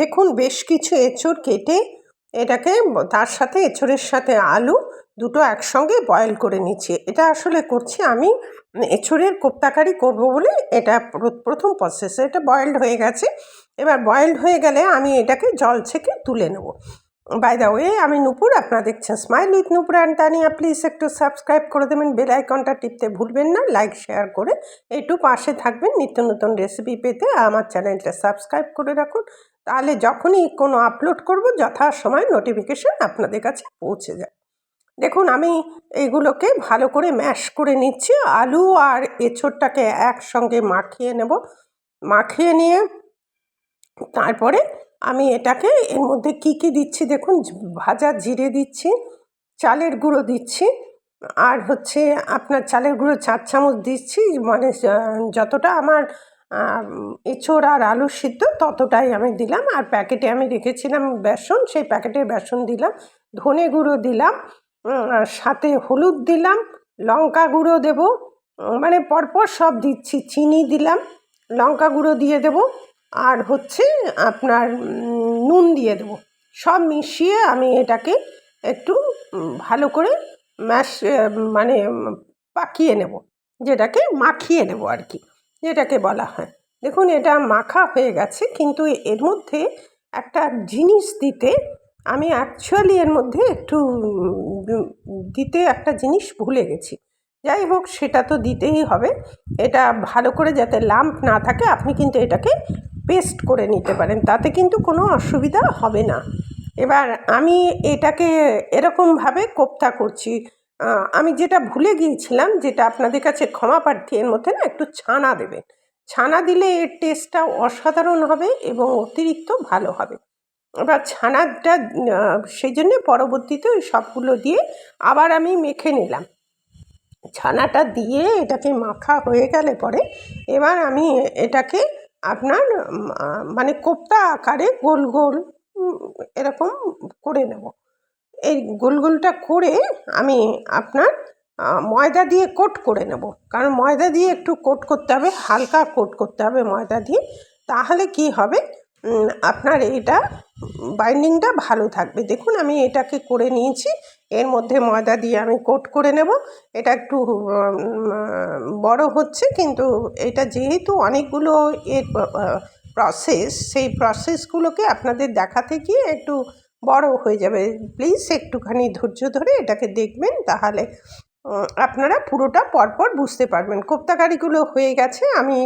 দেখুন বেশ কিছু এঁচোড় কেটে এটাকে তার সাথে এঁচোড়ের সাথে আলু দুটো একসঙ্গে বয়েল করে নিচ্ছি। এটা আসলে করছি আমি এঁচোড়ের কোপ্তাকারি করব বলে। এটা প্রথম প্রসেস। এটা বয়েলড হয়ে গেছে। এবার বয়েলড হয়ে গেলে আমি এটাকে জল ছেঁকে তুলে নেব। বাই দ্য ওয়ে, আমি নূপুর, আপনারা দেখছেন smile with Nupur and Tania. Please একটু সাবস্ক্রাইব করে দেবেন, বেল আইকনটা টিপতে ভুলবেন না, লাইক শেয়ার করে একটু পাশে থাকবেন নিত্য নতুন রেসিপি পেতে। আমার চ্যানেলটা সাবস্ক্রাইব করে রাখুন, তাহলে যখনই কোনো আপলোড করব যথাসময়ে নোটিফিকেশান আপনাদের কাছে পৌঁছে যায়। দেখুন আমি এইগুলোকে ভালো করে ম্যাশ করে নিচ্ছি। আলু আর এঁচোড়টাকে একসঙ্গে মাখিয়ে নেব। মাখিয়ে নিয়ে তারপরে আমি এটাকে এর মধ্যে কি দিচ্ছি দেখুন, ভাজা জিরে দিচ্ছি, চালের গুঁড়ো দিচ্ছি, আর হচ্ছে আপনার চালের গুঁড়ো 4 চামচ দিচ্ছি। মানে যতটা আমার এঁচোড় আর আলু সিদ্ধ ততটাই আমি দিলাম। আর প্যাকেটে আমি রেখেছিলাম বেসন, সেই প্যাকেটের বেসন দিলাম। ধনে গুঁড়ো দিলাম, সাথে হলুদ দিলাম, লঙ্কা গুঁড়ো দেবো, মানে পরপর সব দিচ্ছি। চিনি দিলাম, লঙ্কা গুঁড়ো দিয়ে দেবো, আর হচ্ছে আপনার নুন দিয়ে দেবো। সব মিশিয়ে আমি এটাকে একটু ভালো করে মানে পাকিয়ে নেব, যেটাকে মাখিয়ে নেব আর কি, যেটাকে বলা হয়। দেখুন এটা মাখা হয়ে গেছে, কিন্তু এর মধ্যে একটা জিনিস দিতে আমি অ্যাকচুয়ালি এর মধ্যে একটু দিতে একটা জিনিস ভুলে গেছি। যাই হোক, সেটা তো দিতেই হবে। এটা ভালো করে যাতে লাম্প না থাকে, আপনি কিন্তু এটাকে পেস্ট করে নিতে পারেন, তাতে কিন্তু কোনো অসুবিধা হবে না। এবার আমি এটাকে এরকমভাবে কোপ্তা করছি। আমি যেটা ভুলে গিয়েছিলাম, যেটা আপনাদের কাছে ক্ষমা প্রার্থী, এর মধ্যে না একটু ছানা দেবেন। ছানা দিলে এর টেস্টটা অসাধারণ হবে এবং অতিরিক্ত ভালো হবে। এবার ছানাটা সেই জন্যে পরবর্তীতে ওই সবগুলো দিয়ে আবার আমি মেখে নিলাম। ছানাটা দিয়ে এটাকে মাখা হয়ে গেলে পরে এবার আমি এটাকে আপনার মানে কোপ্তা আকারে গোল গোল এরকম করে নেব। এই গোল গোলটা করে আমি আপনার ময়দা দিয়ে কোট করে নেব, কারণ ময়দা দিয়ে একটু কোট করতে হবে, হালকা কোট করতে হবে ময়দা দিয়ে। তাহলে কি হবে, আপনার এটা বাইন্ডিংটা ভালো থাকবে। দেখুন আমি এটাকে করে নিয়েছি, এর মধ্যে ময়দা দিয়ে আমি কোট করে নেব। এটা একটু বড় হচ্ছে, কিন্তু এটা যেহেতু অনেকগুলো এর প্রসেস, সেই প্রসেসগুলোকে আপনাদের দেখাতে গিয়ে একটু বড় হয়ে যাবে। প্লিজ একটুখানি ধৈর্য ধরে এটাকে দেখবেন, তাহলে আপনারা পুরোটা পরপর বুঝতে পারবেন। কোপ্তাকারিগুলো হয়ে গেছে, আমি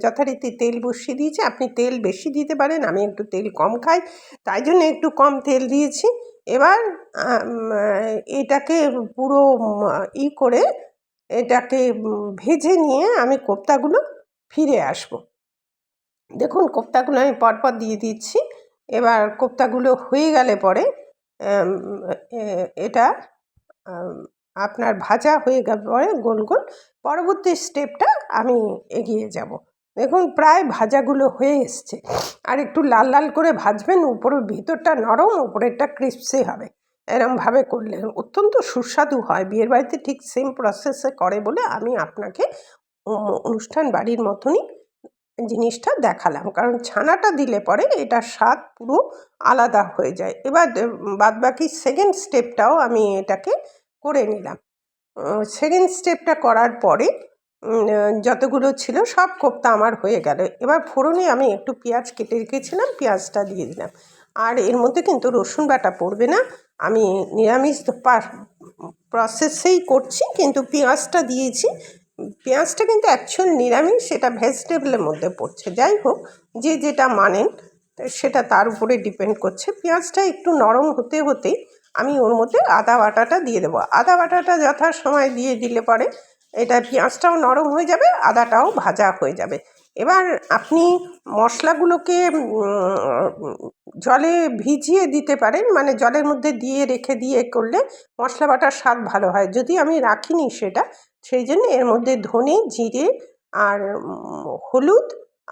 যথারীতি তেল বসিয়ে দিয়েছি। আপনি তেল বেশি দিতে পারেন, আমি একটু তেল কম খাই, তাই জন্য একটু কম তেল দিয়েছি। এবার এটাকে পুরো করে এটাকে ভেজে নিয়ে আমি কোপ্তাগুলো ফিরে আসব। দেখুন কোপ্তাগুলো আমি পরপর দিয়ে দিচ্ছি। এবার কোপ্তাগুলো হয়ে গেলে পরে এটা আপনার ভাজা হয়ে গেলে পরে গোল গোল পরবর্তী স্টেপটা আমি এগিয়ে যাব। দেখুন প্রায় ভাজাগুলো হয়ে এসছে, আর একটু লাল লাল করে ভাজবেন, উপরের ভিতরটা নরম, উপরেরটা ক্রিস্পি হবে। এরমভাবে করলে অত্যন্ত সুস্বাদু হয়। বিয়ের বাড়িতে ঠিক সেম প্রসেসে করে বলে আমি আপনাকে অনুষ্ঠান বাড়ির মতনই জিনিসটা দেখালাম, কারণ ছানাটা দিলে পরে এটার স্বাদ পুরো আলাদা হয়ে যায়। এবার বাদবাকি সেকেন্ড স্টেপটাও আমি এটাকে করে নিলাম। সেকেন্ড স্টেপটা করার পরে যতগুলো ছিল সব কোপ্তা আমার হয়ে গেল। এবার ফোড়নে আমি একটু পেঁয়াজ কেটে রেখেছিলাম, পেঁয়াজটা দিয়ে দিলাম। আর এর মধ্যে কিন্তু রসুন বাটা পড়বে না, আমি নিরামিষ প্রসেসেই করছি, কিন্তু পেঁয়াজটা দিয়েছি। পেঁয়াজটা কিন্তু অ্যাকচুয়াল নিরামিষ, সেটা ভেজিটেবলের মধ্যে পড়ছে। যাই হোক, যে যেটা মানেন সেটা তার উপরে ডিপেন্ড করছে। পেঁয়াজটা একটু নরম হতে হতেই আমি ওর মধ্যে আদা বাটাটা দিয়ে দেবো। আদা বাটাটা যথাসময় দিয়ে দিলে পরে এটা পেঁয়াজটাও নরম হয়ে যাবে, আদাটাও ভাজা হয়ে যাবে। এবার আপনি মশলাগুলোকে জলে ভিজিয়ে দিতে পারেন, মানে জলের মধ্যে দিয়ে রেখে দিয়ে করলে মশলা বাটার স্বাদ ভালো হয়। যদি আমি রাখিনি সেটা, সেই জন্য এর মধ্যে ধনে, জিরে আর হলুদ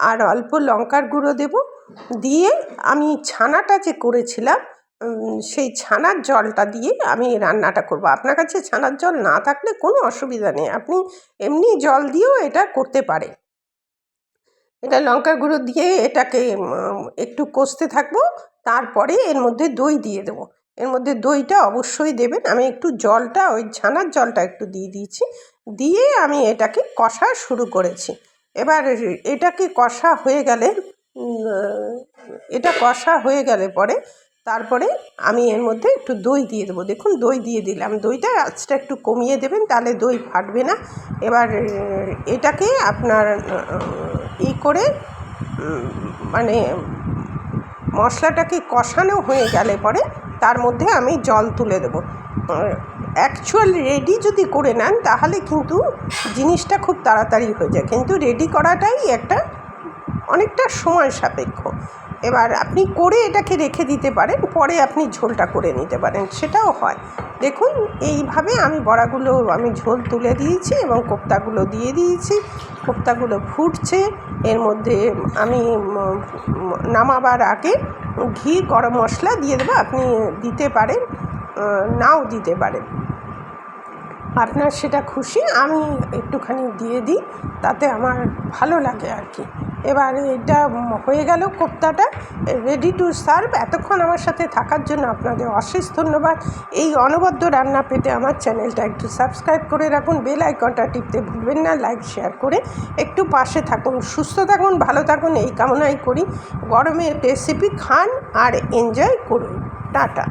আর অল্প লঙ্কার গুঁড়ো দেব। দিয়ে আমি ছানাটা যে করেছিলাম সেই ছানার জলটা দিয়ে আমি রান্নাটা করব। আপনার কাছে ছানার জল না থাকলে কোনো অসুবিধা নেই, আপনি এমনি জল দিয়েও এটা করতে পারেন। এটা লঙ্কার গুঁড়ো দিয়ে এটাকে একটু কষতে থাকবো। তারপরে এর মধ্যে দই দিয়ে দেবো। এর মধ্যে দইটা অবশ্যই দেবেন। আমি একটু জলটা, ওই ছানার জলটা একটু দিয়ে দিয়েছি, দিয়ে আমি এটাকে কষা শুরু করেছি। এবার এটাকে কষা হয়ে গেলে এটা কষা হয়ে গেলে পরে তারপরে আমি এর মধ্যে একটু দই দিয়ে দেবো। দেখুন দই দিয়ে দিলাম। দইটা আঁচটা একটু কমিয়ে দেবেন, তাহলে দই ফাটবে না। এবার এটাকে আপনার করে মানে মশলাটাকে কষানো হয়ে গেলে পরে তার মধ্যে আমি জল তুলে দেবো। অ্যাকচুয়াল রেডি যদি করে নেন তাহলে কিন্তু জিনিসটা খুব তাড়াতাড়ি হয়ে যায়, কিন্তু রেডি করাটাই একটা অনেকটা সময় সাপেক্ষ। এবার আপনি করে এটাকে রেখে দিতে পারেন, পরে আপনি ঝোলটা করে নিতে পারেন, সেটাও হয়। দেখুন এইভাবে আমি বড়াগুলো আমি ঝোল তুলে দিয়েছি এবং কোপ্তাগুলো দিয়ে দিয়েছি। কোপ্তাগুলো ফুটছে। এর মধ্যে আমি নামাবার আগে ঘি, গরম মশলা দিয়ে দেবো। আপনি দিতে পারেন, নাও দিতে পারেন, আপনার সেটা খুশি। আমি একটুখানি দিয়ে দিই, তাতে আমার ভালো লাগে আর কি। এবার এটা হয়ে গেল, কোপ্তাটা রেডি টু সার্ভ। এতক্ষণ আমার সাথে থাকার জন্য আপনাদের অশেষ ধন্যবাদ। এই অনবদ্য রান্না পেতে আমার চ্যানেলটা একটু সাবস্ক্রাইব করে রাখুন, বেল আইকনটা টিপতে ভুলবেন না, লাইক শেয়ার করে একটু পাশে থাকুন। সুস্থ থাকুন, ভালো থাকুন, এই কামনাই করি। গরমের রেসিপি খান আর এনজয় করুন। টাটা।